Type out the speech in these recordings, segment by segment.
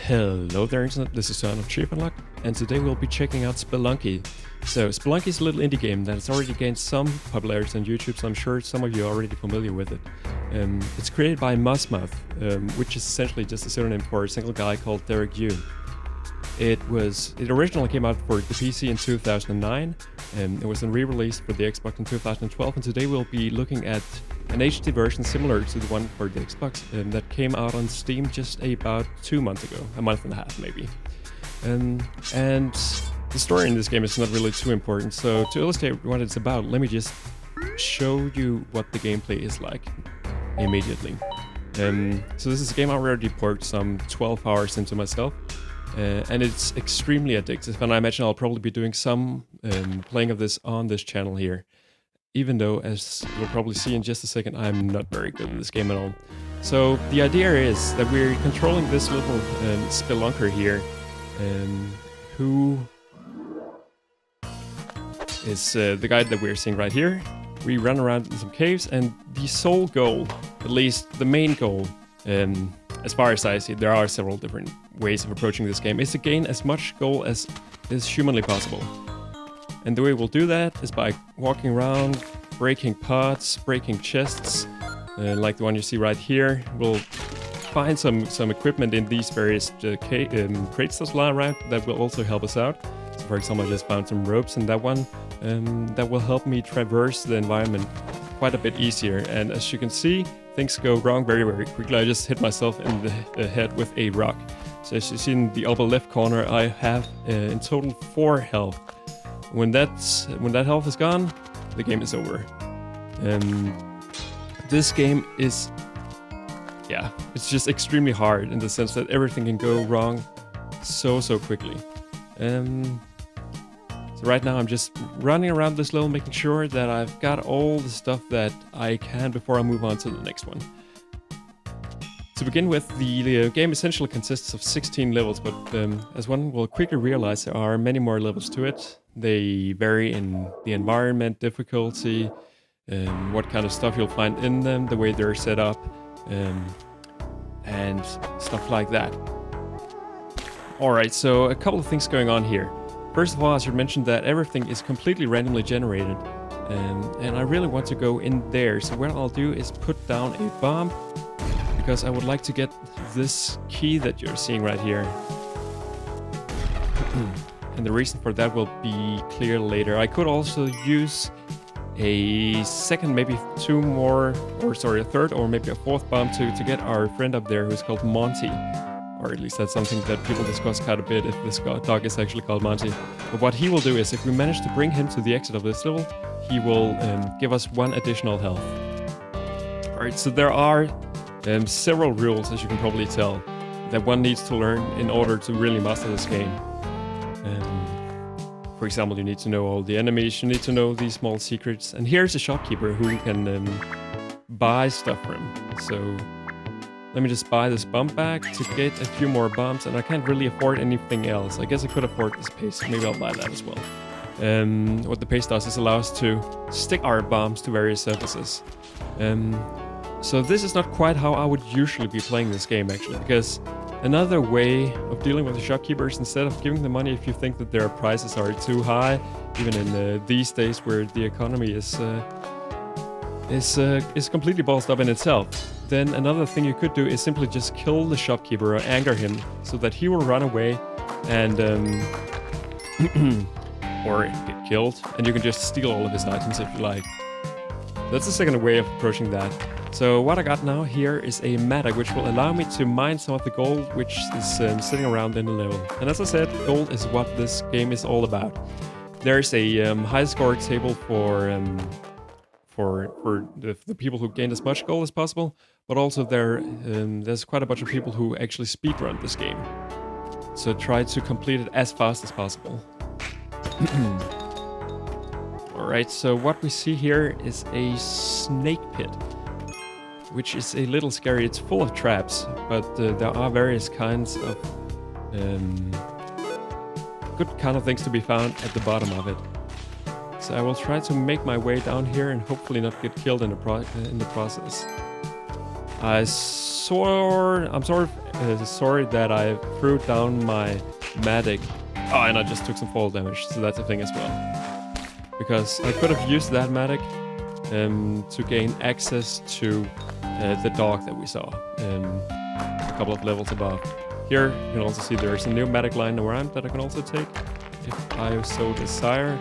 Hello there internet, this is Son of Chief Unlock, and today we'll be checking out Spelunky. So Spelunky is a little indie game that has already gained some popularity on YouTube, so I'm sure some of you are already familiar with it. It's created by Musmouth, which is essentially just a pseudonym for a single guy called Derek Yu. It originally came out for the PC in 2009, and it was then re-released for the Xbox in 2012, and today we'll be looking at an HD version similar to the one for the Xbox that came out on Steam just about 2 months ago, a month and a half maybe. And the story in this game is not really too important, so to illustrate what it's about, let me just show you what the gameplay is like immediately. So this is a game I already poured some 12 hours into myself. And it's extremely addictive, and I imagine I'll probably be doing some playing of this on this channel here. Even though, as you'll probably see in just a second, I'm not very good in this game at all. So the idea is that we're controlling this little spelunker here, who is the guy that we're seeing right here. We run around in some caves, and the sole goal, at least the main goal, as far as I see, there are several different ways of approaching this game, is to gain as much gold as is humanly possible. And the way we'll do that is by walking around, breaking pots, breaking chests, like the one you see right here. We'll find some equipment in these various crates that lie around that will also help us out. So for example, I just found some ropes in that one that will help me traverse the environment quite a bit easier. And as you can see, things go wrong very, very quickly. I just hit myself in the head with a rock. So as you see in the upper left corner, I have in total 4 health. When that health is gone, the game is over. This game is, it's just extremely hard in the sense that everything can go wrong so quickly. So right now I'm just running around this level, making sure that I've got all the stuff that I can before I move on to the next one. To begin with, the game essentially consists of 16 levels, but as one will quickly realize, there are many more levels to it. They vary in the environment, difficulty, what kind of stuff you'll find in them, the way they're set up, and stuff like that. Alright, so a couple of things going on here. First of all, I should mention that everything is completely randomly generated, and I really want to go in there. So what I'll do is put down a bomb, because I would like to get this key that you're seeing right here. And the reason for that will be clear later. I could also use a second, maybe 2 more, or sorry, a third or maybe a 4th bomb to get our friend up there who's called Monty. Or at least that's something that people discuss quite a bit, if this dog is actually called Monty. But what he will do is, if we manage to bring him to the exit of this level, he will give us 1 additional health. Alright, so there are several rules, as you can probably tell, that one needs to learn in order to really master this game. For example, you need to know all the enemies, you need to know these small secrets, and here's a shopkeeper who you can buy stuff from. So let me just buy this bomb bag to get a few more bombs, and I can't really afford anything else. I guess I could afford this paste, so maybe I'll buy that as well. What the paste does is allow us to stick our bombs to various surfaces. So this is not quite how I would usually be playing this game, actually, because another way of dealing with the shopkeepers, instead of giving them money if you think that their prices are too high, even in these days where the economy is completely ballsed up in itself, then another thing you could do is simply just kill the shopkeeper or anger him so that he will run away and or get killed, and you can just steal all of his items if you like. That's the second way of approaching that. So what I got now here is a mattock, which will allow me to mine some of the gold which is sitting around in the level. And as I said, gold is what this game is all about. There's a high score table for the people who gain as much gold as possible, but also there's quite a bunch of people who actually speedrun this game. So try to complete it as fast as possible. Alright, so what we see here is a snake pit, which is a little scary. It's full of traps, but there are various kinds of good kind of things to be found at the bottom of it. So I will try to make my way down here and hopefully not get killed in the process. I sort of sorry that I threw down my medic. Oh, and I just took some fall damage, so that's a thing as well. Because I could have used that medic to gain access to the dog that we saw a couple of levels above. Here, you can also see there's a new medic line around that I can also take if I so desire.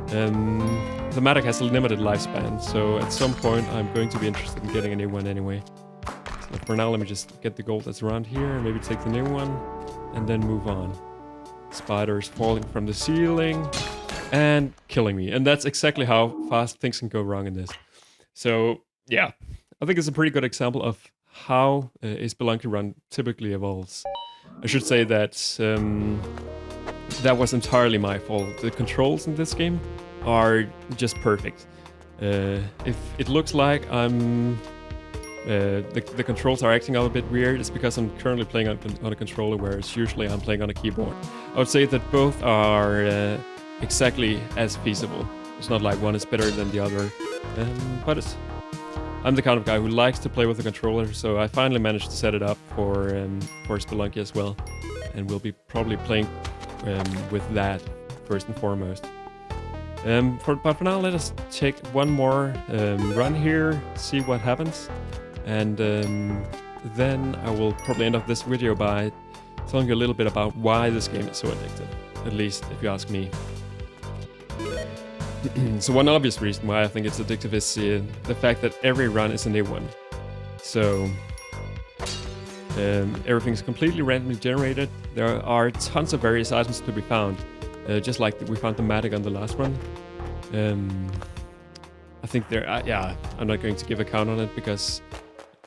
The medic has a limited lifespan, so at some point I'm going to be interested in getting a new one anyway. So for now, let me just get the gold that's around here, maybe take the new one, and then move on. Spiders falling from the ceiling and killing me. And that's exactly how fast things can go wrong in this. So yeah, I think it's a pretty good example of how a Spelunky run typically evolves. I should say that that was entirely my fault. The controls in this game are just perfect. If it looks like I'm the controls are acting out a bit weird, it's because I'm currently playing on a controller, whereas usually I'm playing on a keyboard. I would say that both are exactly as feasible. It's not like one is better than the other, but I'm the kind of guy who likes to play with a controller, so I finally managed to set it up for Spelunky as well, and we'll be probably playing with that first and foremost. But for now, let us take one more run here, see what happens, and then I will probably end up this video by telling you a little bit about why this game is so addictive, at least if you ask me. So one obvious reason why I think it's addictive is the fact that every run is a new one. So everything's completely randomly generated. There are tons of various items to be found, just like we found the Matic on the last run. I think yeah, I'm not going to give a count on it because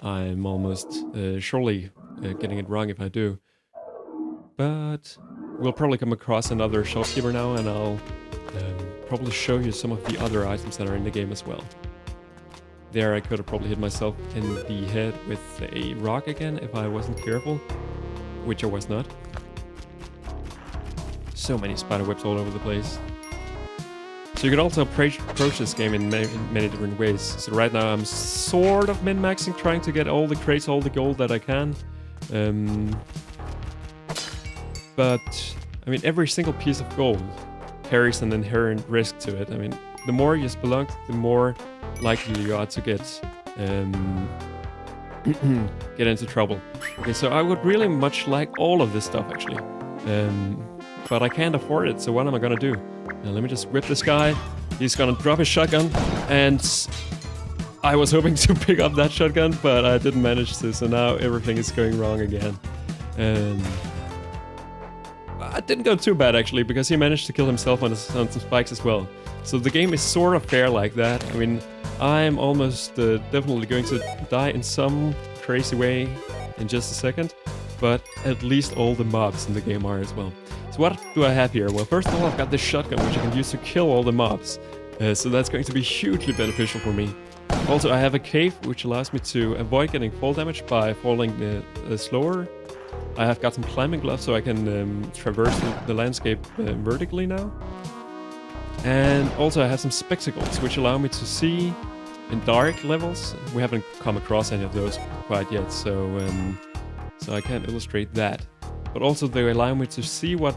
I'm almost surely getting it wrong if I do. But we'll probably come across another shopkeeper now, and I'll probably show you some of the other items that are in the game as well. There I could have probably hit myself in the head with a rock again if I wasn't careful, which I was not. So many spider webs all over the place. So you can also approach this game in many different ways. So right now I'm sort of min-maxing, trying to get all the crates, all the gold that I can. But I mean, every single piece of gold carries an inherent risk to it. I mean, the more you spelunk, the more likely you are to get into trouble. Okay, so I would really much like all of this stuff actually, but I can't afford it. So what am I gonna do? Now, let me just whip this guy. He's gonna drop his shotgun, and I was hoping to pick up that shotgun, but I didn't manage to. So now everything is going wrong again. It didn't go too bad actually, because he managed to kill himself on some spikes as well. So the game is sort of fair like that. I mean, I'm almost definitely going to die in some crazy way in just a second, but at least all the mobs in the game are as well. So what do I have here? Well, first of all, I've got this shotgun, which I can use to kill all the mobs. So that's going to be hugely beneficial for me. Also, I have a cave, which allows me to avoid getting fall damage by falling slower. I have got some climbing gloves, so I can traverse the landscape vertically now. And also I have some spectacles, which allow me to see in dark levels. We haven't come across any of those quite yet, so I can't illustrate that. But also they allow me to see what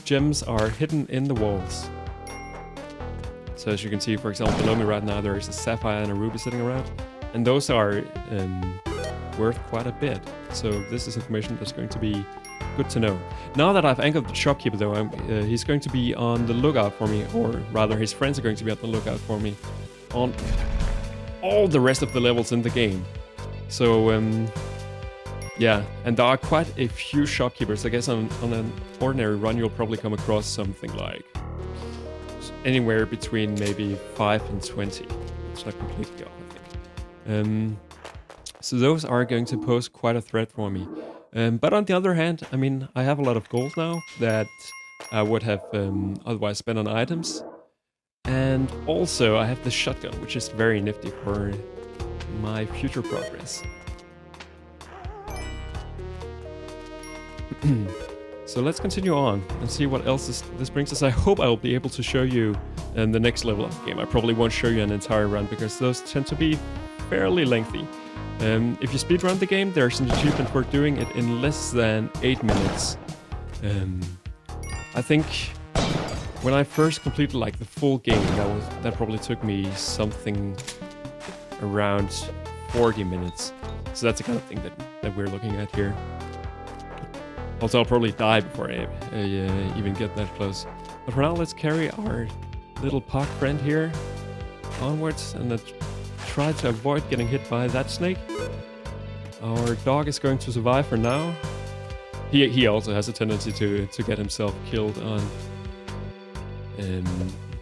gems are hidden in the walls. So as you can see, for example, below me right now, there is a sapphire and a ruby sitting around. And those are worth quite a bit. So this is information that's going to be good to know. Now that I've anchored the shopkeeper though, he's going to be on the lookout for me, or rather his friends are going to be on the lookout for me on all the rest of the levels in the game. So yeah, and there are quite a few shopkeepers. I guess on an ordinary run you'll probably come across something like anywhere between maybe 5 and 20. It's not completely off, I think. So those are going to pose quite a threat for me. But on the other hand, I mean, I have a lot of gold now that I would have otherwise spent on items. And also I have the shotgun, which is very nifty for my future progress. So let's continue on and see what else this brings us. I hope I will be able to show you in the next level of the game. I probably won't show you an entire run because those tend to be fairly lengthy. If you speedrun the game, there's an achievement for doing it in less than 8 minutes. I think when I first completed like the full game, that probably took me something around 40 minutes. So that's the kind of thing that we're looking at here. Also, I'll probably die before I even get that close. But for now, let's carry our little pug friend here onwards and let's try to avoid getting hit by that snake. Our dog is going to survive for now. He also has a tendency to get himself killed on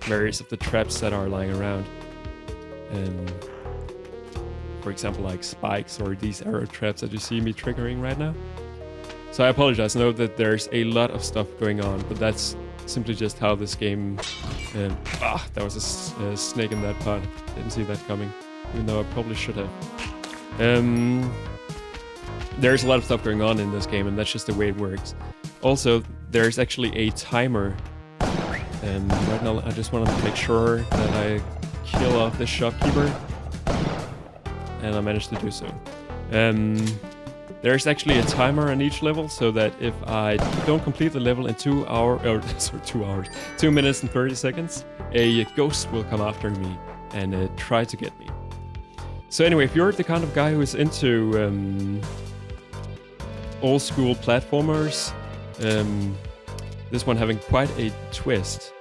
various of the traps that are lying around. For example, like spikes or these arrow traps that you see me triggering right now. So I apologize, I know that there's a lot of stuff going on, but that's simply just how this game... that was a snake in that pot. Didn't see that coming, even though I probably should have. There's a lot of stuff going on in this game, and that's just the way it works. Also, there's actually a timer. Right now, I just want to make sure that I kill off this shopkeeper. And I managed to do so. There's actually a timer on each level, so that if I don't complete the level in 2 minutes and 30 seconds, a ghost will come after me and try to get me. So anyway, if you're the kind of guy who is into old school platformers, this one having quite a twist.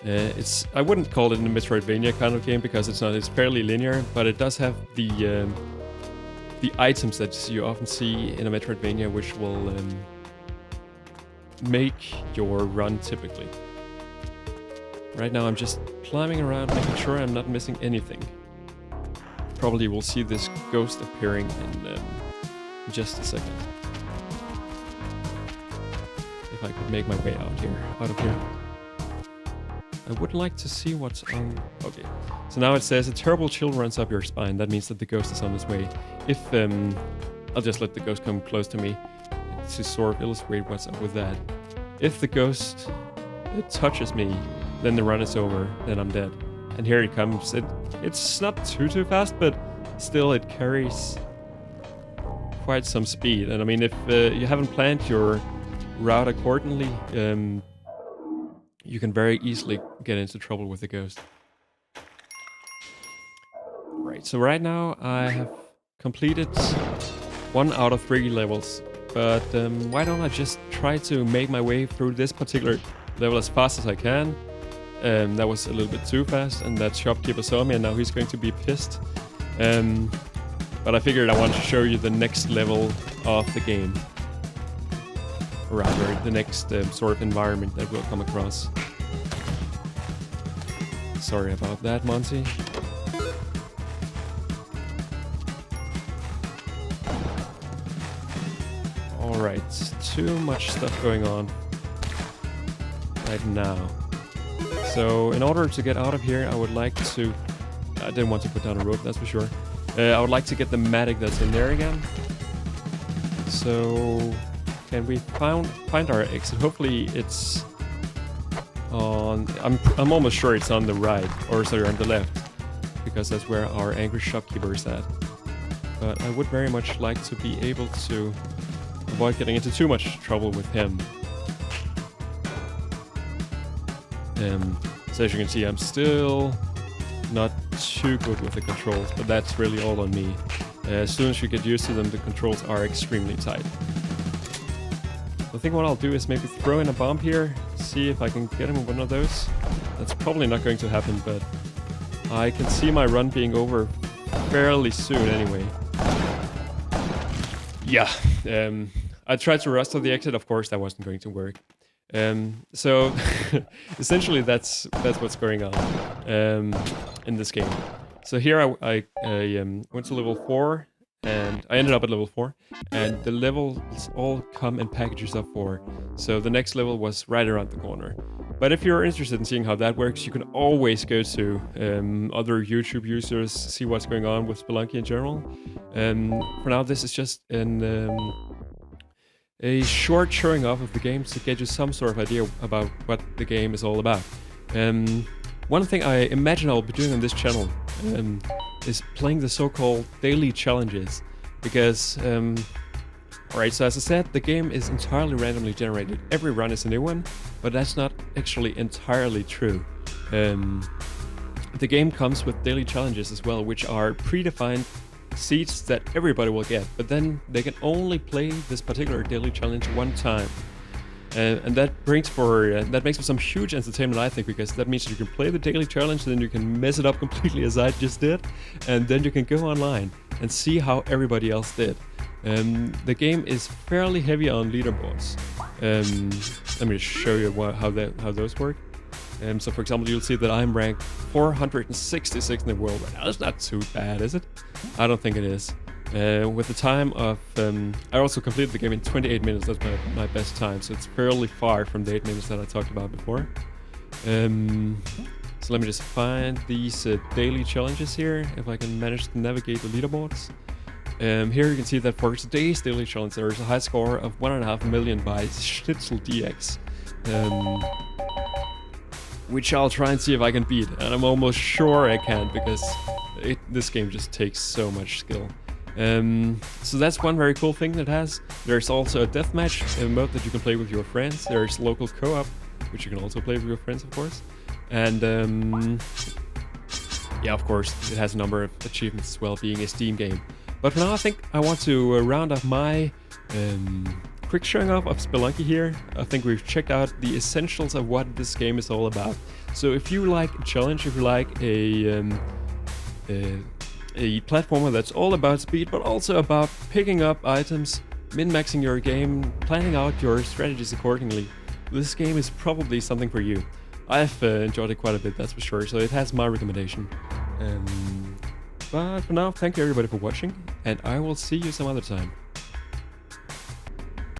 I wouldn't call it a Metroidvania kind of game because it's not. It's fairly linear, but it does have the items that you often see in a Metroidvania, which will make your run typically. Right now, I'm just climbing around, making sure I'm not missing anything. Probably will see this ghost appearing in just a second. If I could make my way out of here. I would like to see what's on... Okay, so now it says a terrible chill runs up your spine. That means that the ghost is on his way. If I'll just let the ghost come close to me to sort of illustrate what's up with that. If the ghost touches me, then the run is over, then I'm dead. And here it comes. It's not too fast, but still it carries quite some speed. And I mean, if you haven't planned your route accordingly, you can very easily get into trouble with the ghost. Right, so right now I have completed 1 out of 3 levels, but why don't I just try to make my way through this particular level as fast as I can. That was a little bit too fast, and that shopkeeper saw me and now he's going to be pissed. But I figured I wanted to show you the next level of the game. Rather, the next sort of environment that we'll come across. Sorry about that, Monty. Alright, too much stuff going on right now. So, in order to get out of here, I would like to... I didn't want to put down a rope, that's for sure. I would like to get the matic that's in there again. So... Can we find our exit? Hopefully it's on... I'm almost sure it's on the right, or sorry, on the left, because that's where our angry shopkeeper is at. But I would very much like to be able to avoid getting into too much trouble with him. So as you can see, I'm still not too good with the controls, but that's really all on me. As soon as you get used to them, the controls are extremely tight. I think what I'll do is maybe throw in a bomb here, see if I can get him with one of those. That's probably not going to happen, but I can see my run being over fairly soon anyway. Yeah, I tried to rush to the exit, of course that wasn't going to work. So essentially that's what's going on in this game. So here I went to level 4. And I ended up at level 4, and the levels all come in packages of 4. So the next level was right around the corner. But if you're interested in seeing how that works, you can always go to other YouTube users, see what's going on with Spelunky in general. For now, this is just a short showing off of the game to get you some sort of idea about what the game is all about. One thing I imagine I'll be doing on this channel is playing the so-called daily challenges. because alright, so as I said, the game is entirely randomly generated. Every run is a new one, but that's not actually entirely true. The game comes with daily challenges as well, which are predefined seeds that everybody will get, but then they can only play this particular daily challenge one time. And that makes for some huge entertainment, I think, because that means you can play the daily challenge, then you can mess it up completely as I just did, and then you can go online and see how everybody else did. The game is fairly heavy on leaderboards. Let me show you how those work. So for example, you'll see that I'm ranked 466 in the world right now. That's not too bad, is it? I don't think it is. With the time of... I also completed the game in 28 minutes, that's my best time, so it's fairly far from the 8 minutes that I talked about before. So let me just find these daily challenges here, if I can manage to navigate the leaderboards. Here you can see that for today's daily challenge there is a high score of 1.5 million by Schnitzel DX. Which I'll try and see if I can beat, and I'm almost sure I can, because this game just takes so much skill. So that's one very cool thing that it has. There's also a deathmatch mode that you can play with your friends. There's local co-op, which you can also play with your friends, of course. And yeah, of course, it has a number of achievements as well, being a Steam game. But for now, I think I want to round up my quick showing off of Spelunky here. I think we've checked out the essentials of what this game is all about. So if you like a challenge, if you like a platformer that's all about speed, but also about picking up items, min-maxing your game, planning out your strategies accordingly, this game is probably something for you. I've enjoyed it quite a bit, that's for sure, so it has my recommendation. But for now, thank you everybody for watching, and I will see you some other time.